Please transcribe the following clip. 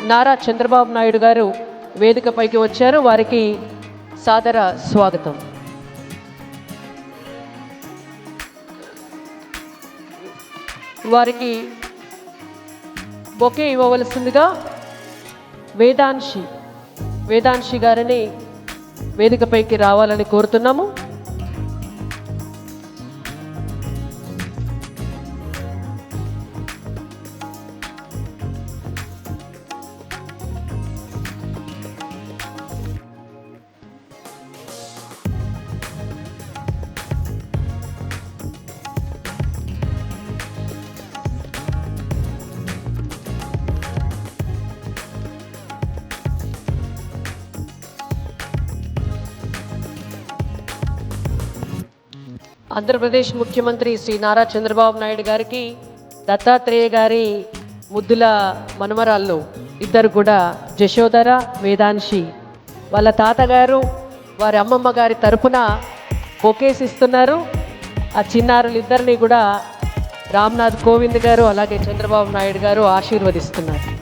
నారా చంద్రబాబు నాయుడు గారు వేదికపైకి వచ్చారు. వారికి సాదర స్వాగతం. వారికి బొకే ఇవ్వవలసిందిగా వేదాంశి గారిని వేదికపైకి రావాలని కోరుతున్నాము. ఆంధ్రప్రదేశ్ ముఖ్యమంత్రి శ్రీ నారా చంద్రబాబు నాయుడు గారికి దత్తాత్రేయ గారి ముద్దుల మనమరాళ్ళు ఇద్దరు కూడా జశోధర, వేదాంశి, వాళ్ళ తాతగారు వారి అమ్మమ్మ గారి తరపున బొకేస్ ఇస్తున్నారు. ఆ చిన్నారులు ఇద్దరిని కూడా రామ్నాథ్ కోవింద్ గారు అలాగే చంద్రబాబు నాయుడు గారు ఆశీర్వదిస్తున్నారు.